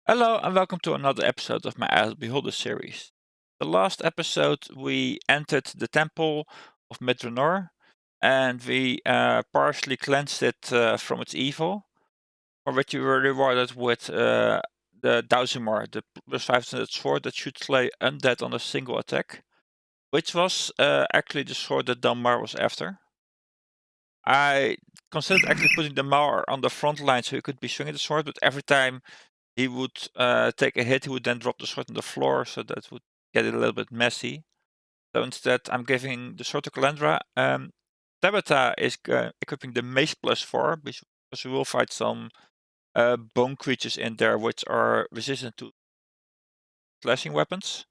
Hello and welcome to another episode of my As Beholder series. The last episode we entered the temple of Midranor and we partially cleansed it from its evil, for which we were rewarded with the Dauzimar, the plus 500 sword that should slay undead on a single attack, which was actually the sword that Dalmar was after. I considered actually putting Dalmar on the front line so he could be swinging the sword, but every time he would take a hit, he would then drop the sword on the floor, so that would get it a little bit messy. So instead, I'm giving the sword to Calandra. Tabitha is equipping the Mace +4, because we will fight some bone creatures in there which are resistant to slashing weapons.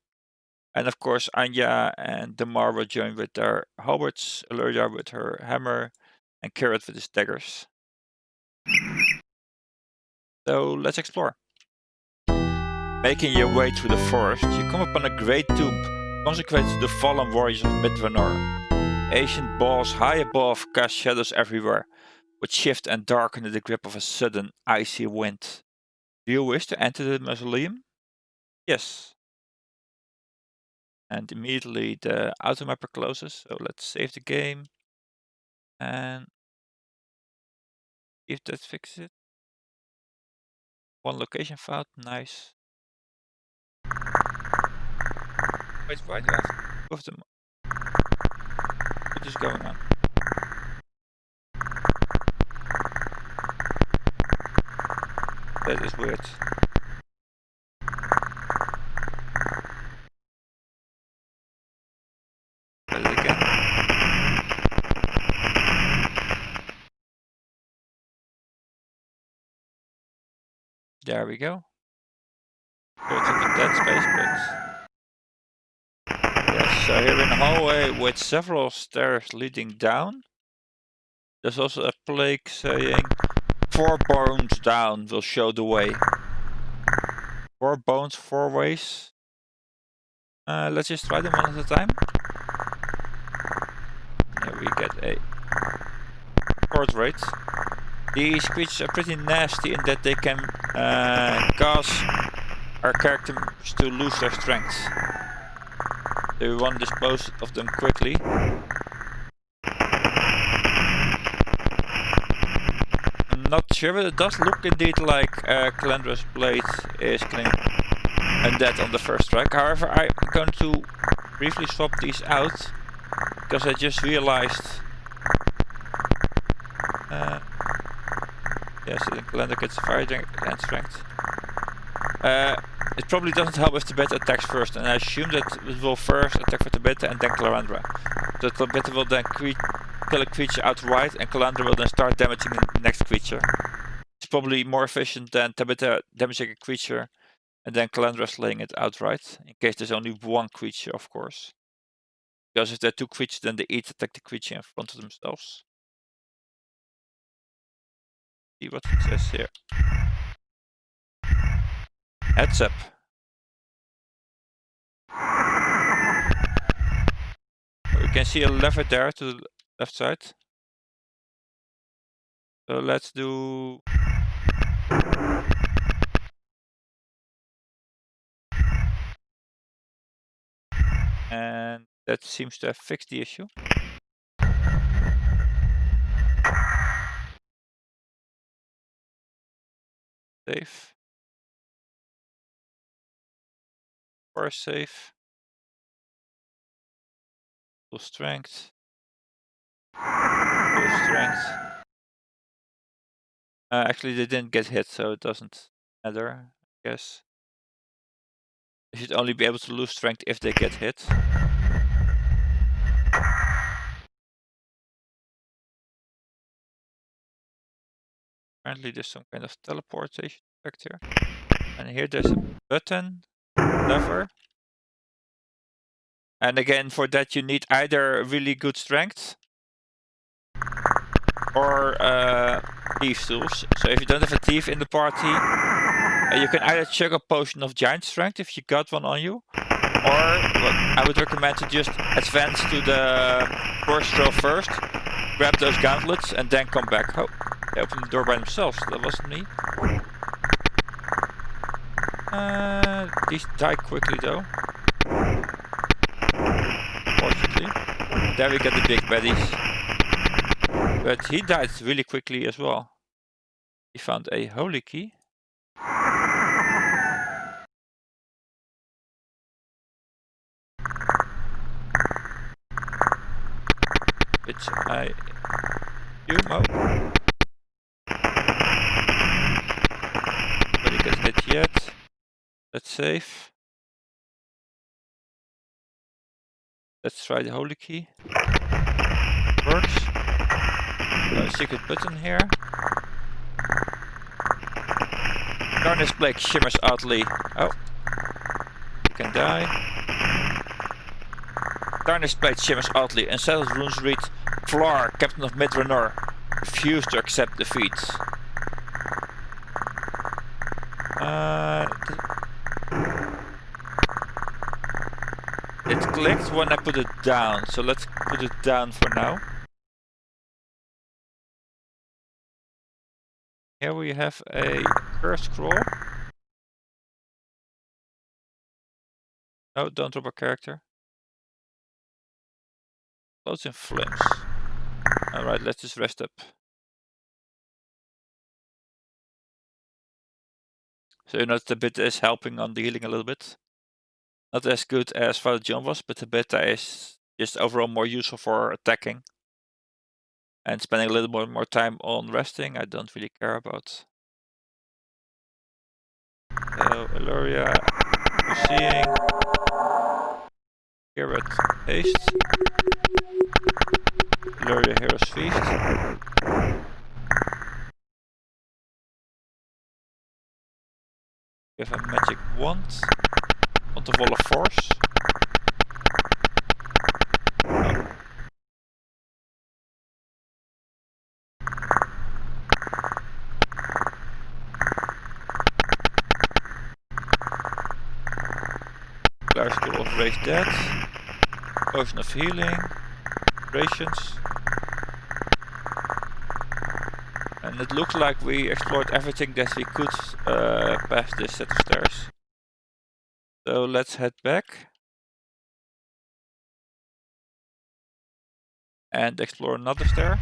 And of course, Anya and Damar will join with their halberds, Aluria with her hammer, and Carrot with his daggers. So let's explore. Making your way through the forest, you come upon a great tomb consecrated to the fallen warriors of Midranor. Ancient walls high above cast shadows everywhere, which shift and darken in the grip of a sudden icy wind. Do you wish to enter the mausoleum? Yes. And immediately the automapper closes, so let's save the game. And if that fixes it. One location found, nice. Wait, why do I have to go them? What is going on? That is weird. Try it again. There we go. Go to the dead space, but yes, so here in the hallway with several stairs leading down. There's also a plaque saying 4 bones down will show the way. 4 bones, 4 ways. Let's just try them one at a time. Here we get a portrait. These creatures are pretty nasty in that they can cause our characters to lose their strength. So we want to dispose of them quickly. I'm not sure, but it does look indeed like Calandra's blade is killing undead on the first strike. However, I'm going to briefly swap these out, because I just realized yes, I think Calandra gets fire and strength. It probably doesn't help if Tabitha attacks first, and I assume that it will first attack for Tabitha and then Calandra. So Tabitha will then kill a creature outright, and Calandra will then start damaging the next creature. It's probably more efficient than Tabitha damaging a creature and then Calandra slaying it outright, in case there's only one creature, of course. Because if there are 2 creatures, then they each attack the creature in front of themselves. See what it says here. Heads up. You can see a lever there to the left side. So let's do... And that seems to have fixed the issue. Save. Or save. Full strength. Full strength. Actually, they didn't get hit, so it doesn't matter, I guess. They should only be able to lose strength if they get hit. Apparently there's some kind of teleportation effect here. And here there's a button, lever. And again, for that you need either really good strength or thief tools. So if you don't have a thief in the party, you can either chug a potion of giant strength if you got one on you, or what I would recommend to just advance to the first row first, grab those gauntlets, and then come back. Oh, they opened the door by themselves. That wasn't me. These die quickly though. Fortunately. There we get the big baddies. But he died really quickly as well. He found a holy key. Which I assume. Oh. Nobody gets hit yet. Let's save. Let's try the holy key. Works. No secret button here. Darkness Blake shimmers oddly. Oh. You can die. Darkness Blade shimmers oddly. Unsettled runes read Fflar, Captain of Midranor, refused to accept defeat. It clicked when I put it down, so let's put it down for now. Here we have a curse scroll. No, don't drop a character. Close in flames. Alright, let's just rest up. So you notice the bit is helping on the healing a little bit. Not as good as Father John was, but the bit that is just overall more useful for attacking. And spending a little more time on resting, I don't really care about. So, Eloria, seeing. Here at haste. Eloria, Hero's Feast. We have a magic wand. Wand of Wall of Force. Oh. Clarical of Raised Dead. Potion of Healing. Rations. And it looks like we explored everything that we could past this set of stairs. So let's head back. And explore another stair.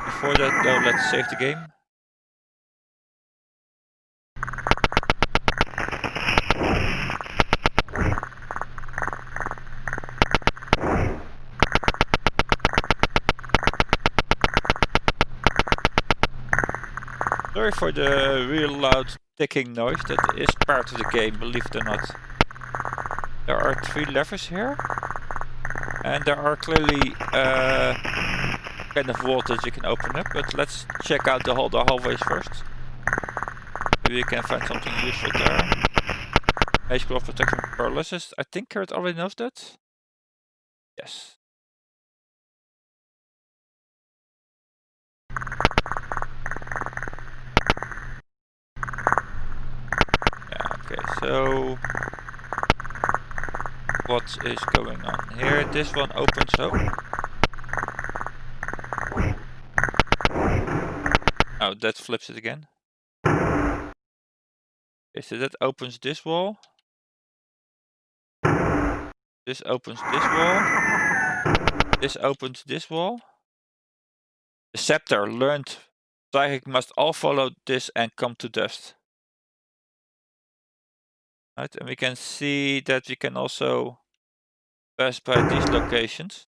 Before that though, let's save the game. Sorry for the real loud ticking noise, that is part of the game, believe it or not. There are 3 levers here. And there are clearly kind of voltage you can open up, but let's check out the hallways first. Maybe we can find something useful there. Mage Glove Protection Paralysis. I think Carrot already knows that. Yes. Yeah, okay, so what is going on here? This one opens up. Oh, that flips it again. Okay, so that opens this wall. This opens this wall. This opens this wall. The scepter learned Psychic must all follow this and come to dust. Right, and we can see that we can also pass by these locations.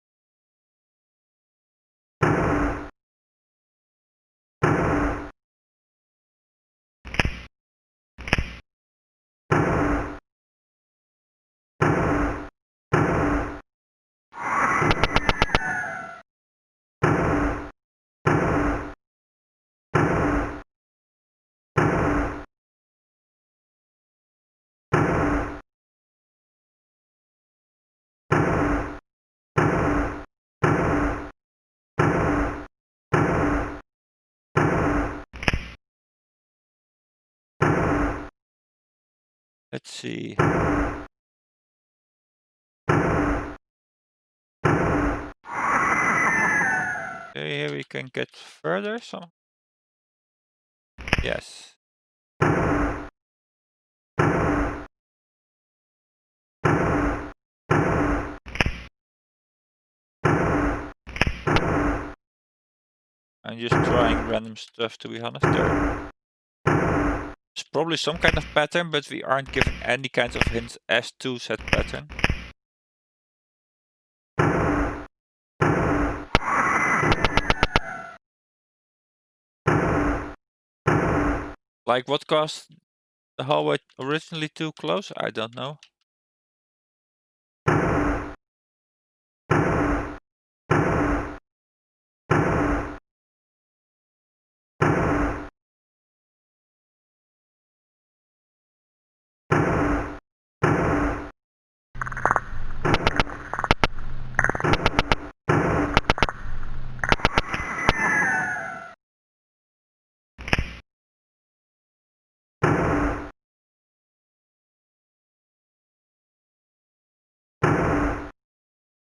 Let's see. Okay, here we can get further some. Yes. I'm just trying random stuff, to be honest. There's probably some kind of pattern, but we aren't given any kinds of hints as to said pattern. Like what caused the hallway originally too close? I don't know.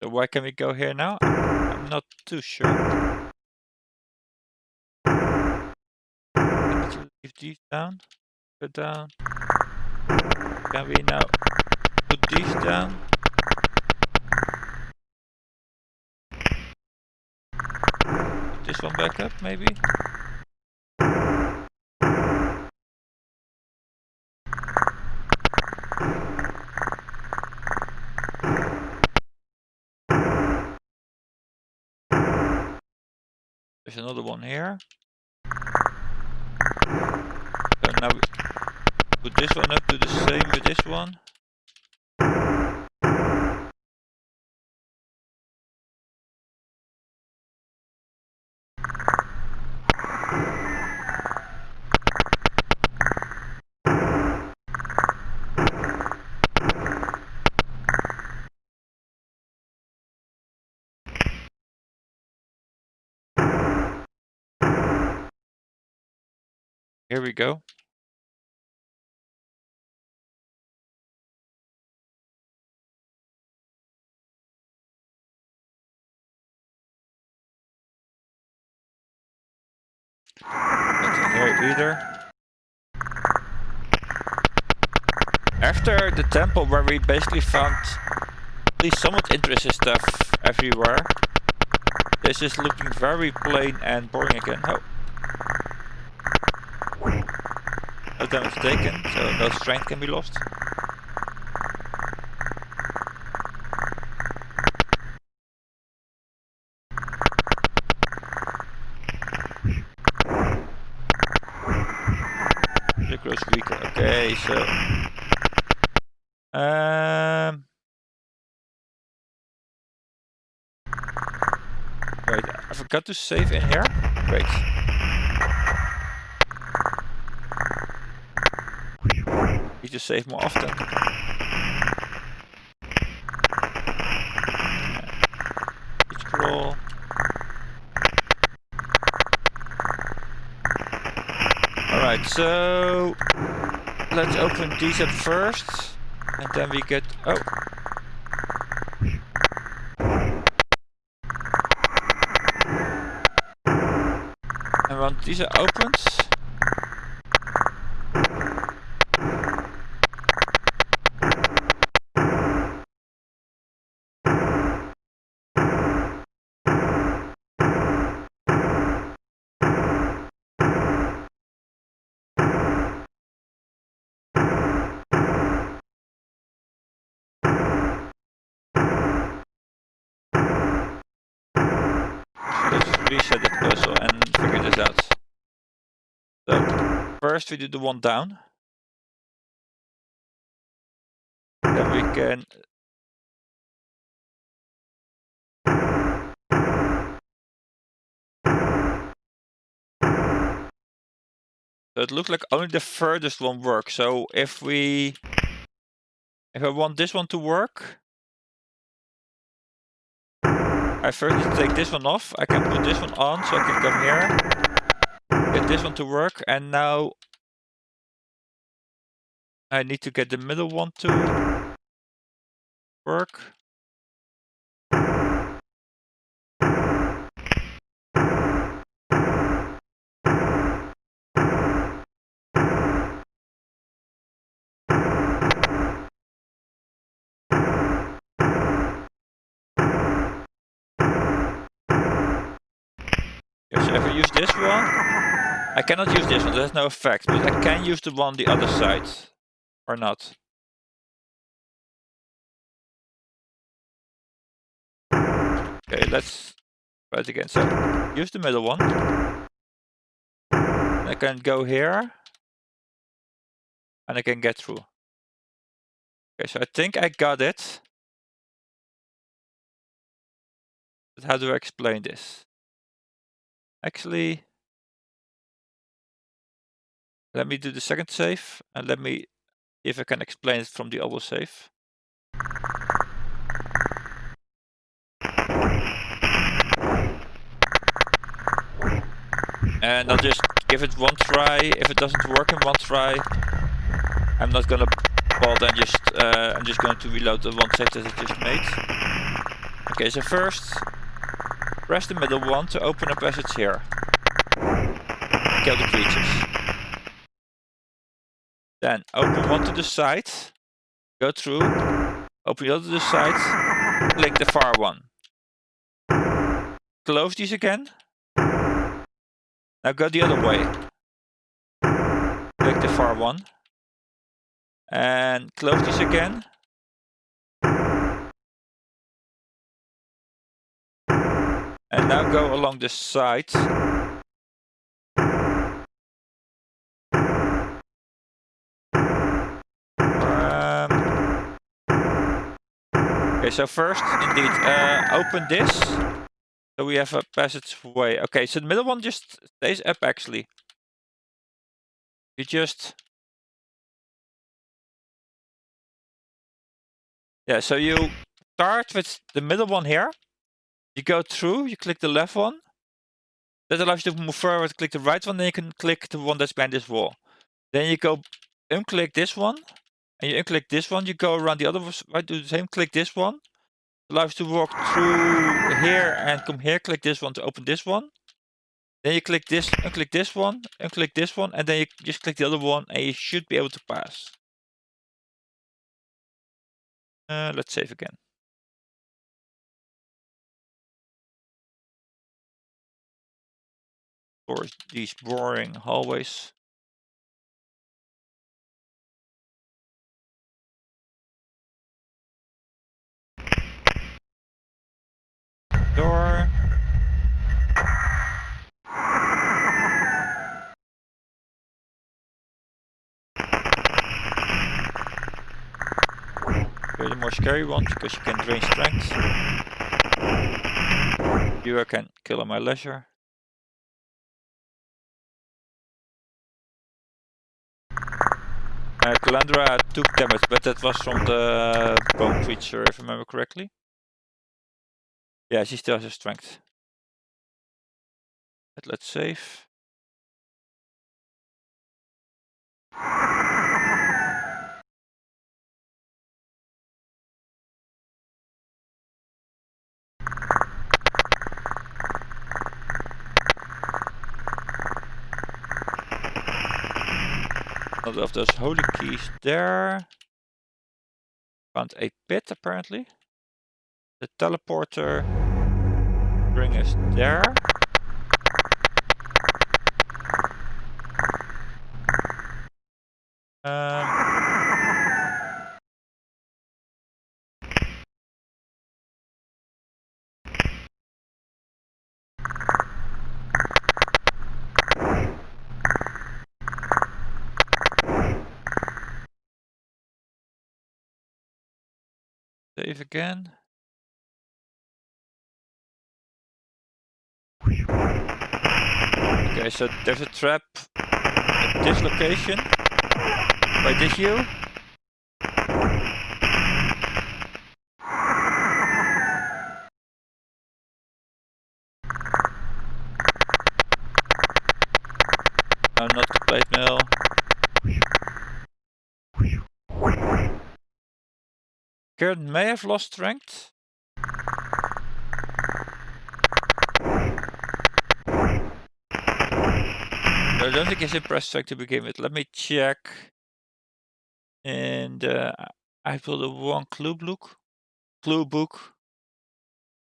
So where can we go here now? I'm not too sure. I need to leave these down. Go down. Can we now put these down? Put this one back up, maybe? There's another one here. So now we put this one up, do the same with this one. Here we go. Nothing here either. After the temple, where we basically found at least somewhat interesting stuff everywhere, this is looking very plain and boring again. Oh. No damage taken, so no strength can be lost. The grows weaker. Okay, so wait, I forgot to save in here. Wait. Need to save more often. Scroll. Alright, so let's open these up first, and then we get and once these are opened, let's reset the puzzle and figure this out. So first we do the one down. Then we can so it looks like only the furthest one works. So if I want this one to work, I first need to take this one off. I can put this one on, so I can come here, get this one to work, and now I need to get the middle one to work. So if I use this one, I cannot use this one, that has no effect, but I can use the one on the other side, or not. Okay, let's try it again. So, use the middle one. I can go here, and I can get through. Okay, so I think I got it. But how do I explain this? Actually, let me do the second save, and let me see if I can explain it from the other save. And I'll just give it one try. If it doesn't work in one try, I'm not gonna bother and I'm just going to reload the one save that I just made. Okay, so first, press the middle one to open a passage here. And kill the creatures. Then open one to the side, go through, open the other to the side, click the far one. Close these again. Now go the other way. Click the far one. And close these again. And now go along the side. Okay, so first, indeed, open this. So we have a passageway. Okay, so the middle one just stays up, actually. You just... Yeah, so you start with the middle one here. You go through, you click the left one. That allows you to move forward, click the right one, then you can click the one that's behind this wall. Then you go unclick this one, and you unclick this one, you go around the other right, do the same, click this one. It allows you to walk through here and come here, click this one to open this one. Then you click this, unclick this one, unclick this one, and then you just click the other one, and you should be able to pass. Let's save again. Or these boring hallways. Door. They're the more scary ones because you can drain strength. You I can kill at my leisure. Calandra took damage, but that was from the bone creature, if I remember correctly. Yeah, she still has her strength. But let's save. Another of those holy keys there. Found a pit, apparently. The teleporter bring us there. Save again. Okay, so there's a trap at this location. By this you. No, not the plate mill. Karen may have lost strength. I don't think he's impressed strength to begin with. Let me check. And I pulled a one clue book.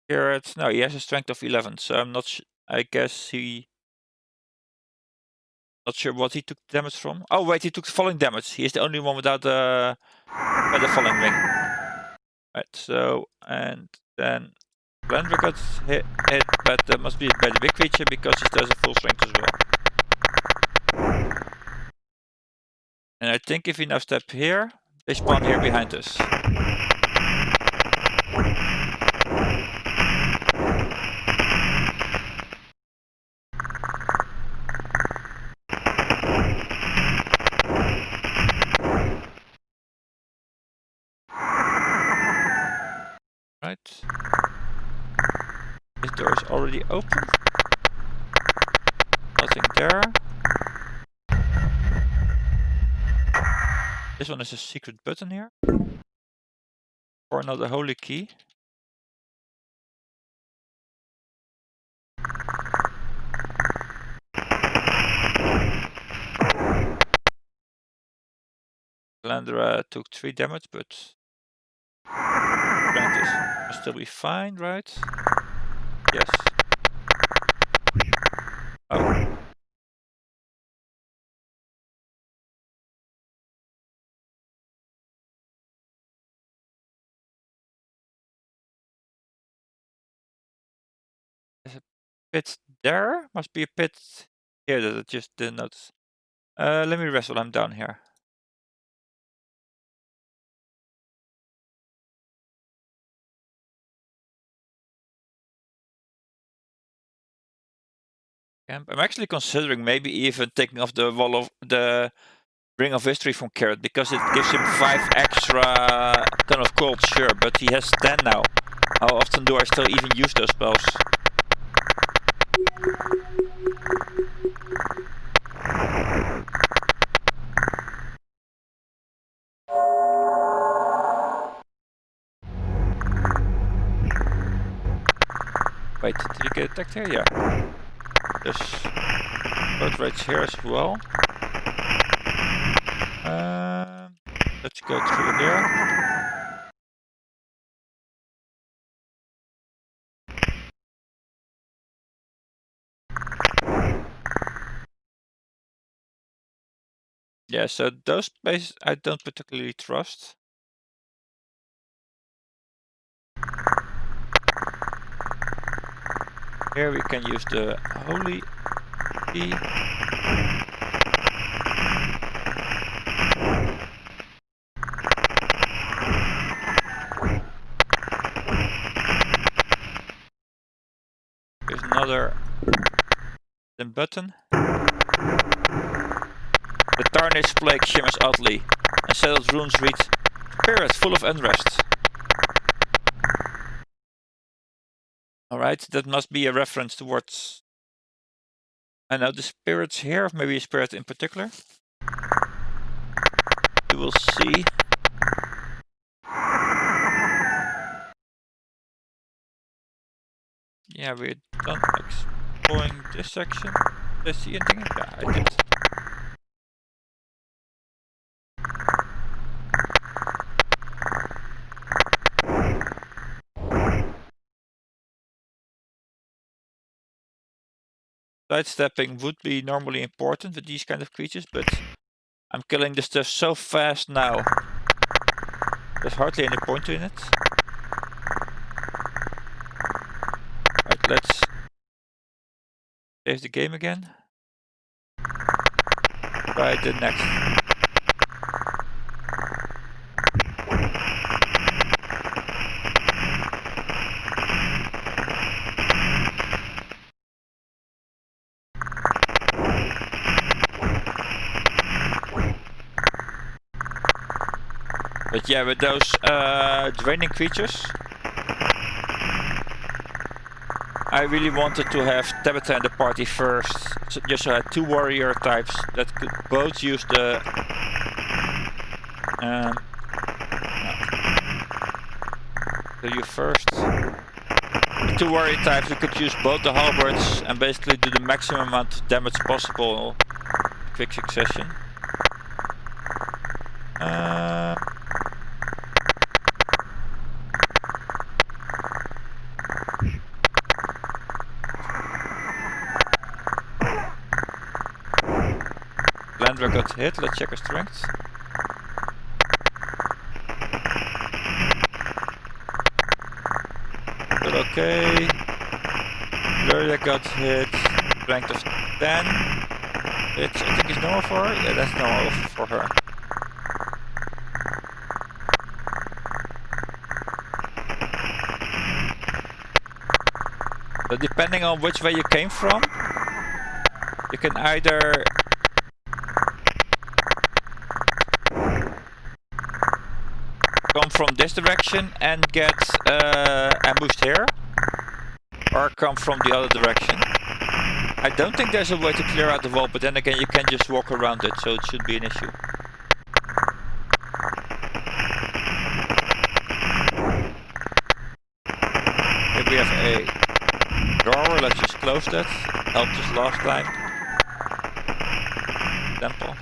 Garrett, no, he has a strength of 11, so I'm not I guess he... Not sure what he took damage from. Oh wait, he took the falling damage. He is the only one without the falling ring. Right, so, and then Glendra got hit, but there must be by the big creature because he still has a full strength as well. And I think if we now step here, they spawn here behind us. Right. This door is already open. Nothing there. This one is a secret button here. Or another holy key. Glendra took 3 damage, but Prentice must still be fine, right? Yes. Oh. There's a pit there. Must be a pit here that I just didn't notice. Let me rest while I'm down here. Camp. I'm actually considering maybe even taking off the wall of the Ring of History from Carrot because it gives him 5 extra ton of cold, sure, but he has 10 now. How often do I still even use those spells? Wait, did he get attacked here? Yeah. There's both raids here as well. Let's go through here. Yeah, so those places I don't particularly trust. Here we can use the holy key. Here's another button. The tarnished plague shimmers oddly, and settled runes read, "Spirit full of unrest." Alright, that must be a reference towards... I know the spirits here, or maybe a spirit in particular. We will see. Yeah, we're done exploring this section. Did I see anything? Yeah, I did. Sidestepping would be normally important with these kind of creatures, but I'm killing this stuff so fast now. There's hardly any point in it. Right, let's save the game again. Try the next. But yeah, with those draining creatures, I really wanted to have Tabitha in the party first, so just so I had 2 warrior types that could both use the... So you first... The 2 warrior types that could use both the halberds and basically do the maximum amount of damage possible in quick succession. Landwehr got hit. Let's check her strength. Still okay. Gloria got hit. Strength of 10. Which I think is normal for her. Yeah, that's normal for her. So depending on which way you came from, you can either come from this direction and get ambushed here, or come from the other direction. I don't think there's a way to clear out the wall, but then again you can just walk around it, so it should be an issue. Here we have a drawer, let's just close that. Helped us last time. Temple.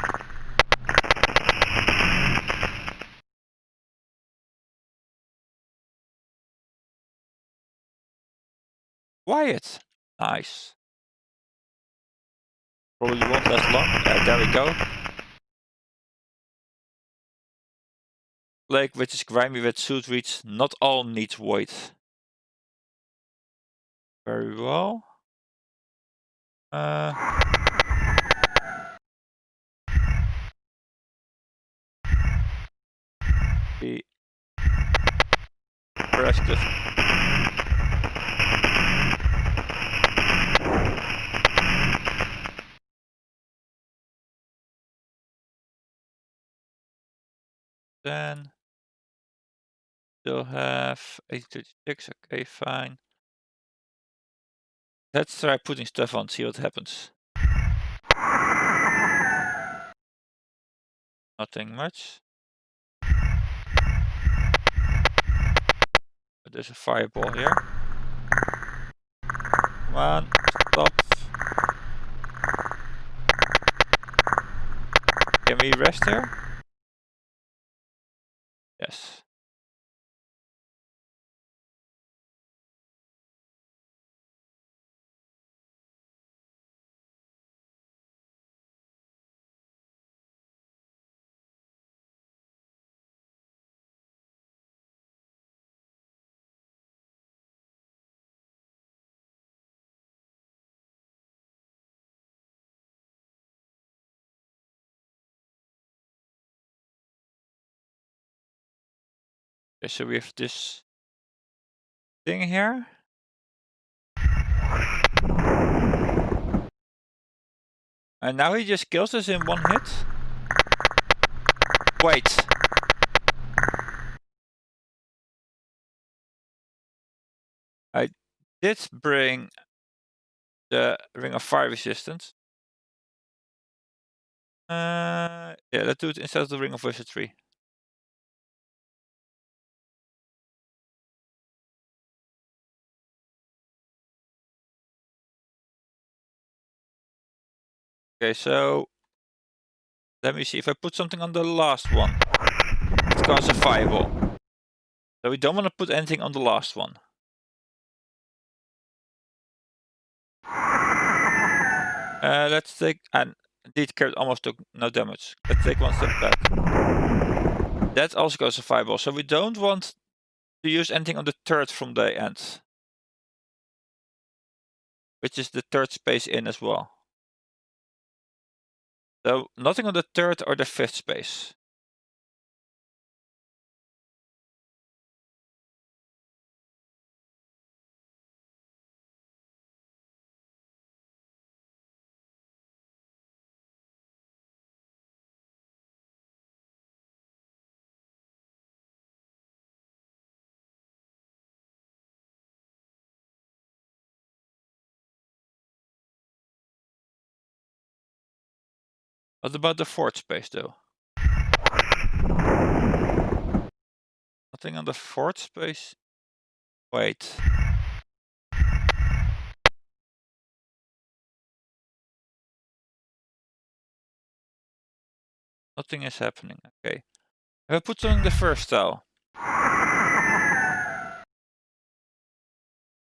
Quiet. Nice. Probably won't last long. There we go. Lake which is grimy with soot reeds. Not all needs void. Very well. The rescue. Then still have 836. Okay, fine. Let's try putting stuff on, see what happens. Nothing much. But there's a fireball here. Come on, stop. Can we rest here? Yes. Okay, so we have this thing here. And now he just kills us in one hit. Wait. I did bring the Ring of Fire Resistance. Yeah, let's do it instead of the Ring of Wizardry. Okay, so let me see if I put something on the last one. It causes a fireball. So we don't want to put anything on the last one. Let's take, and indeed carrot almost took no damage. Let's take one step back. That also goes a fireball, so we don't want to use anything on the third from the end. Which is the third space in as well. So nothing on the third or the fifth space. What about the fourth space though? Nothing on the fourth space? Wait. Nothing is happening, okay. I put something in the first tile.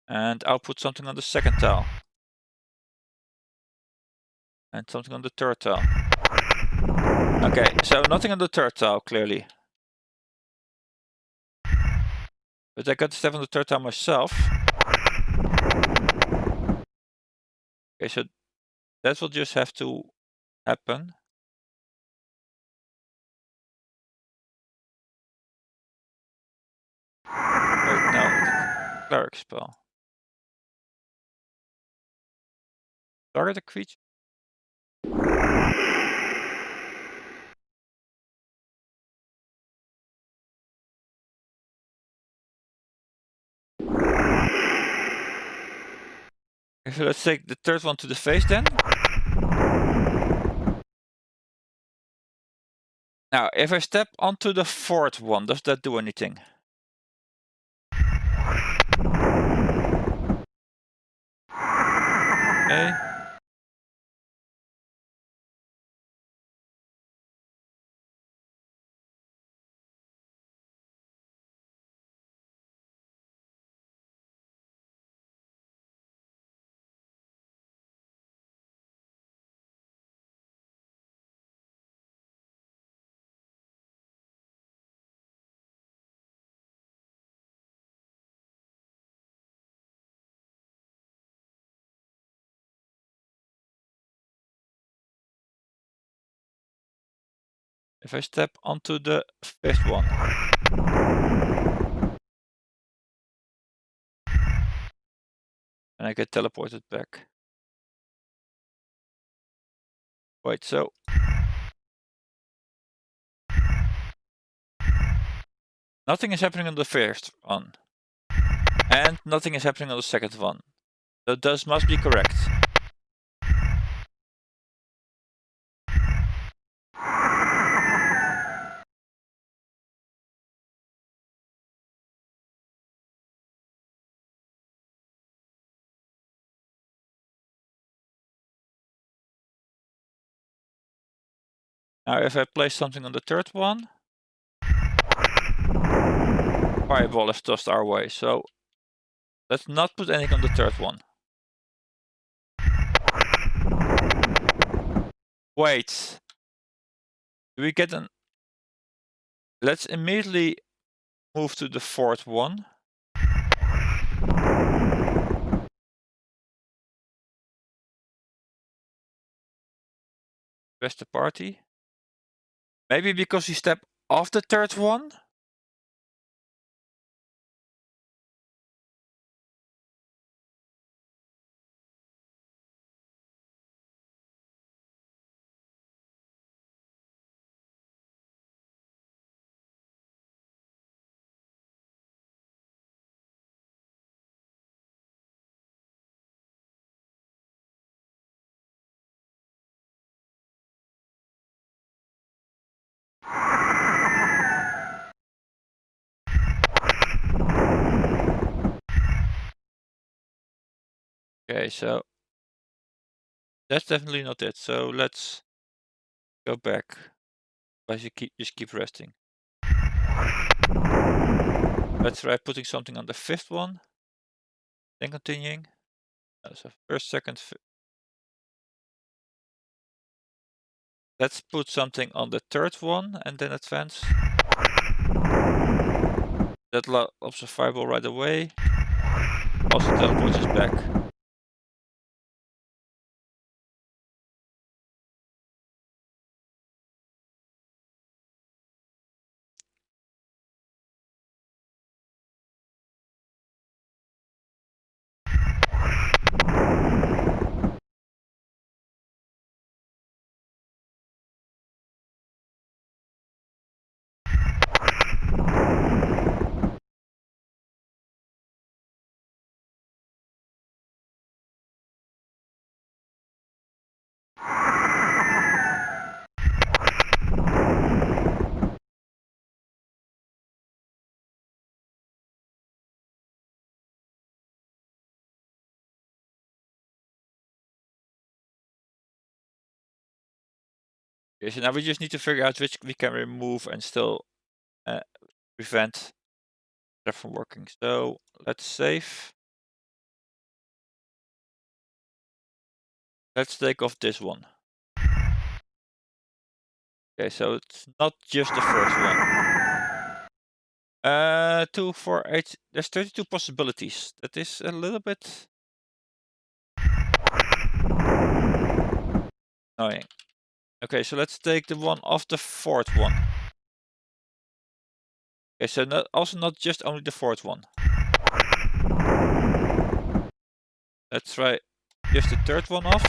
And I'll put something on the second tile. And something on the third tile. Okay, so nothing on the third tile, clearly. But I got to step on the third tile myself. Okay, so that will just have to happen. Wait, no, it's cleric spell. Target a creature. Okay, so let's take the third one to the face then. Now, if I step onto the fourth one, does that do anything? Okay. If I step onto the fifth one. And I get teleported back. Wait, so... Nothing is happening on the first one. And nothing is happening on the second one. So those must be correct. Now if I place something on the third one, fireball is tossed our way, so let's not put anything on the third one. Wait. Do we get an... Let's immediately move to the fourth one. Rest the party. Maybe because we step off the third one? Okay, so that's definitely not it. So let's go back. But you just keep resting. Let's try putting something on the fifth one. Then continuing. So first, second. Let's put something on the third one and then advance. That lobs a fireball right away. Also teleports us back. Okay, so now we just need to figure out which we can remove and still prevent that from working. So let's save. Let's take off this one. Okay, so it's not just the first one. 2, 4, 8. There's 32 possibilities. That is a little bit annoying. Okay, so let's take the one off the fourth one. Okay, so also not just only the fourth one. Let's try just the third one off.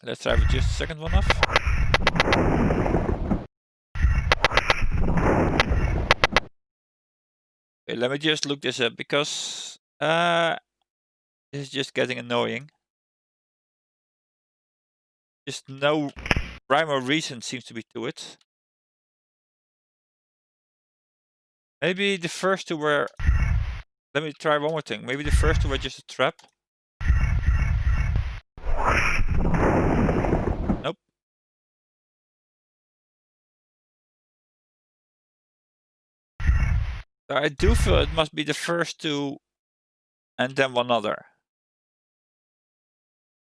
Let's try with just the second one off. Okay, let me just look this up because this is just getting annoying. Just no rhyme or reason seems to be to it. Maybe the first two were... Let me try one more thing. Maybe the first two were just a trap. Nope. So I do feel it must be the first two and then one other.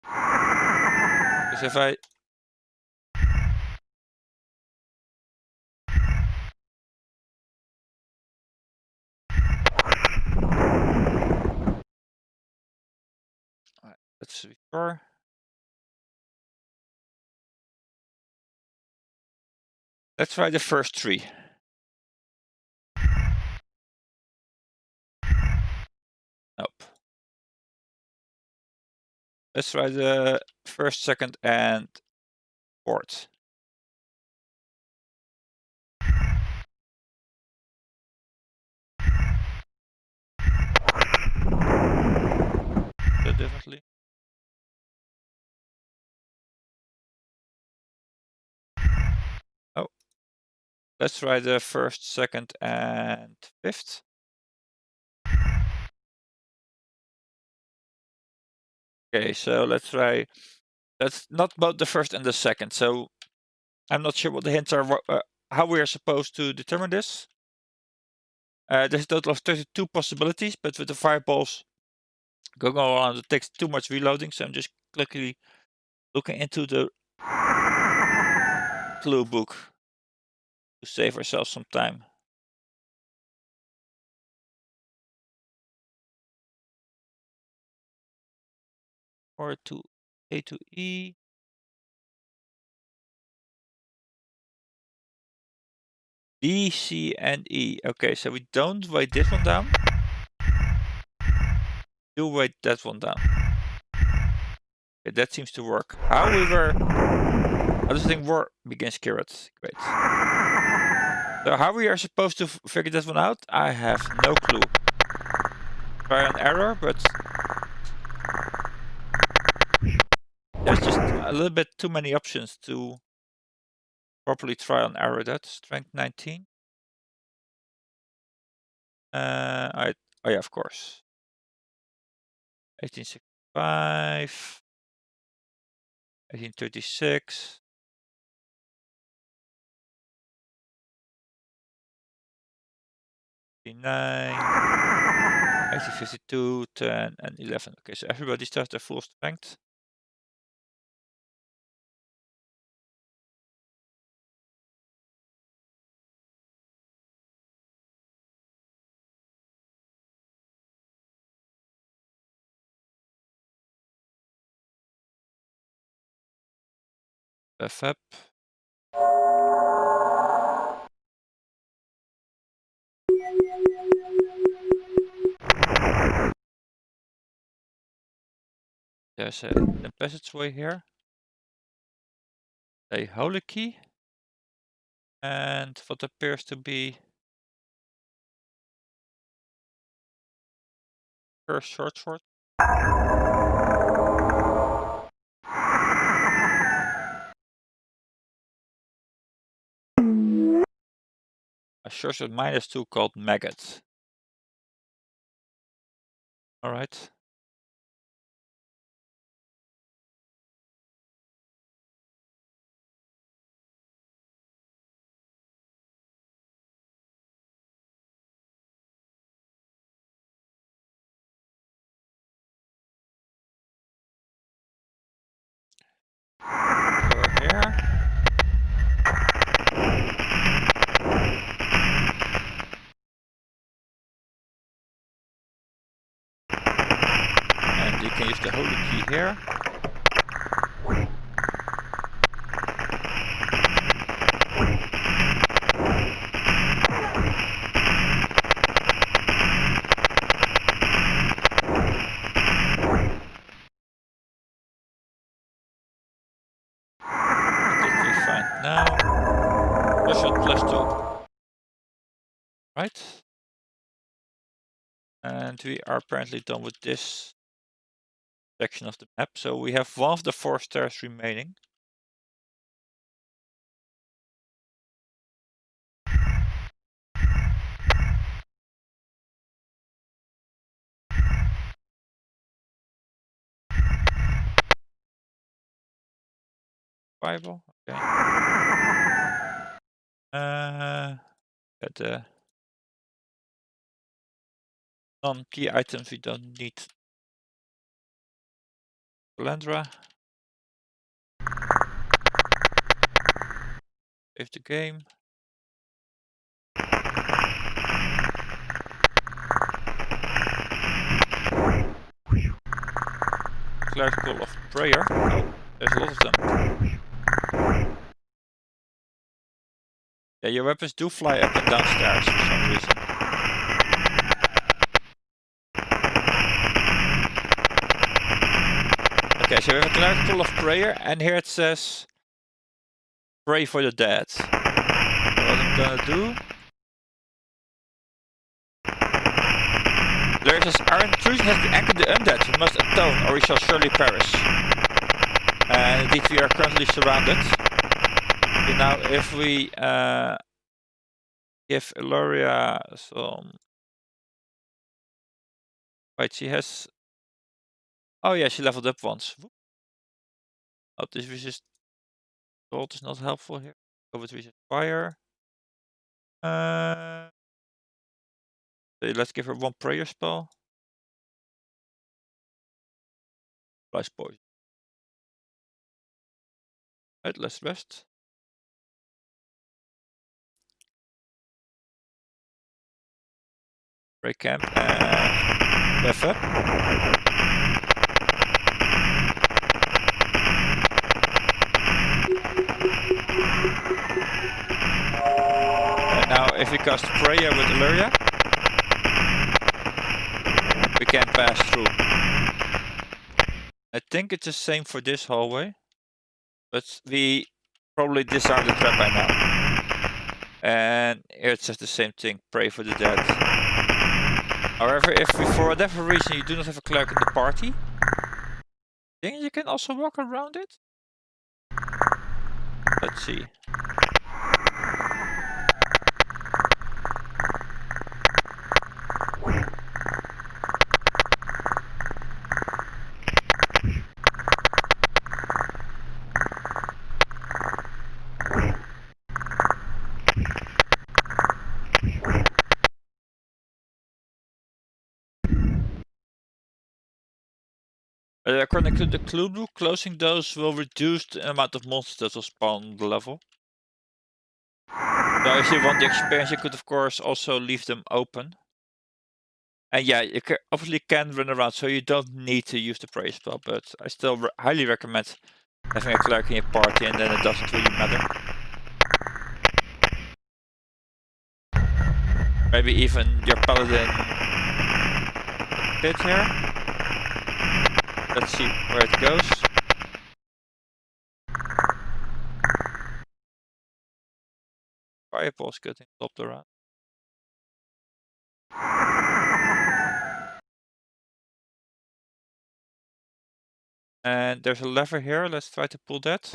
Because if I... Alright, let's be sure. Let's try the first three. Nope. Let's try the first, second, and fourth. So definitely. Oh. Let's try the first, second, and fifth. Okay, so let's try... That's not both the first and the second, so I'm not sure what the hints are, how we are supposed to determine this. There's a total of 32 possibilities, but with the fireballs going around, it takes too much reloading, so I'm just quickly looking into the clue book to save ourselves some time. Or to A to E. B, C, and E. Okay, so we don't write this one down. Do write that one down. Okay, that seems to work. However, how does this thing work? Begins carrot. Great. So how we are supposed to figure that one out? I have no clue. Try and error, but there's just a little bit too many options to properly try and error that. Strength 19. Oh yeah, of course. 1865. 1836. 9, 1852, 10, and 11. Okay, so everybody starts their full strength. Buff up. There's a passageway here. A holy key. And what appears to be first short sword. A short sword -2 called maggot. Alright. there. And you can use the holy key here. Now, +2. Right? And we are apparently done with this section of the map. So we have one of the 4 stairs remaining. Bible, okay. Get the non-key items we don't need. Calandra. Save the game. Clerical of prayer. Oh, there's a lot of them. Yeah, your weapons do fly up and down stairs for some reason. Okay, so we have a clerical of prayer, and here it says pray for the dead. So what I'm gonna do? Larry says, our intrusion has been anchored the undead. We must atone, or we shall surely perish. And indeed, we are currently surrounded. So now, if we give Eloria some... Wait, she has... Oh yeah, she leveled up once. Oh, this resist... Gold is not helpful here. Go with resist fire. So let's give her 1 prayer spell. Plus poison. Right, let's rest. Break camp and buff up. And now if we cast prayer with Illyria, we can pass through. I think it's the same for this hallway, but we probably disarmed the trap by now. And here it says the same thing, pray for the dead. However, if we, for whatever reason you do not have a cleric in the party, then you can also walk around it. Let's see. According to the clue book, closing those will reduce the amount of monsters that will spawn on the level. So if you want the experience, you could of course also leave them open. And yeah, you obviously can run around, so you don't need to use the prayer spell, but I still highly recommend having a cleric in your party, and then it doesn't really matter. Maybe even your paladin pit here. Let's see where it goes. Fireballs getting topped around. And there's a lever here, let's try to pull that.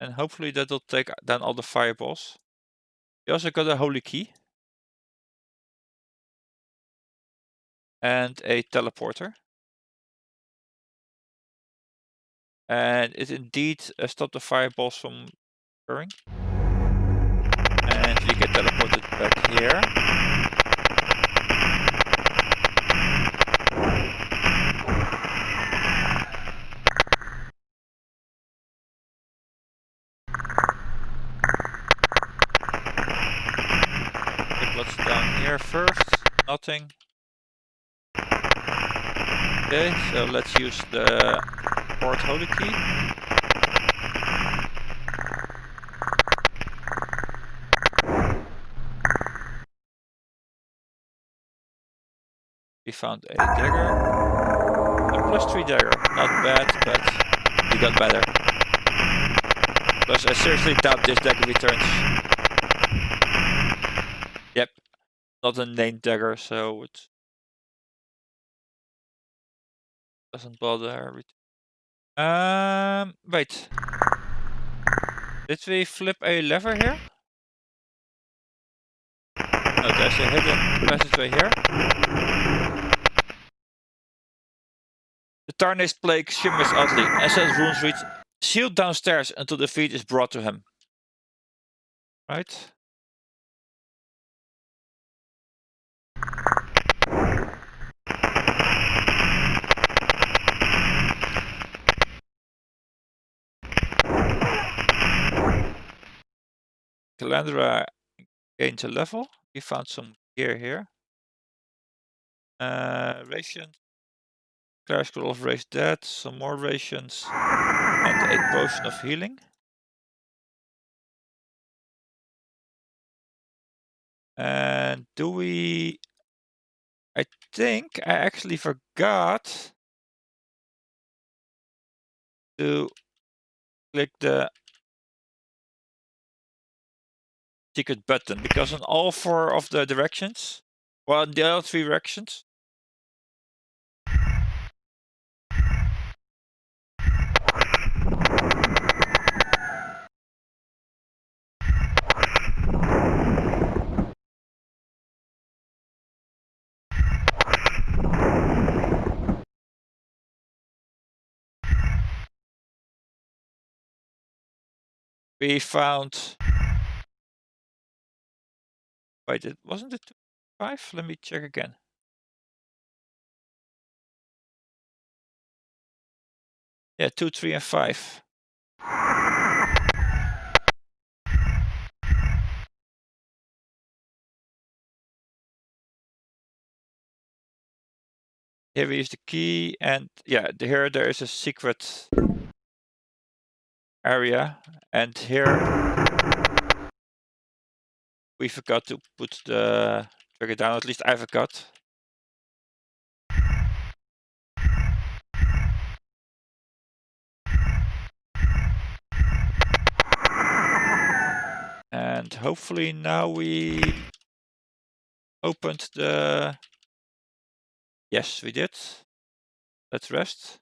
And hopefully that will take down all the fireballs. We also got a holy key. And a teleporter. And it indeed stopped the fireballs from occurring. And we get teleported back here. here first? Nothing. Okay, so let's use the port holy key. We found a dagger. A +3 dagger. Not bad, but we got better. Plus, I seriously doubt this dagger returns. Yep, not a named dagger, so it doesn't bother. Wait. Did we flip a lever here? No, there's a hidden passageway here. The tarnished plague shimmers oddly, and says runes read, sealed downstairs until the feed is brought to him. Right? Calandra gains a level. We found some gear here. Rations. Clear scroll of raised dead. Some more rations. And a potion of healing. And do we... I think I actually forgot to click the secret button, because on all 4 of the directions, well, the other 3 directions, we found... Wait, wasn't it 5? Let me check again. Yeah, 2, 3, and 5. Here we use the key, and yeah, here there is a secret area, and here we forgot to put the trigger down. At least I forgot. And hopefully now we opened the... Yes, we did. Let's rest.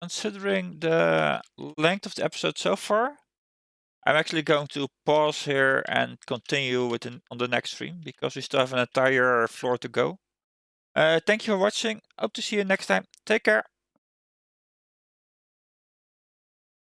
Considering the length of the episode so far, I'm actually going to pause here and continue with on the next stream, because we still have an entire floor to go. Thank you for watching. Hope to see you next time. Take care.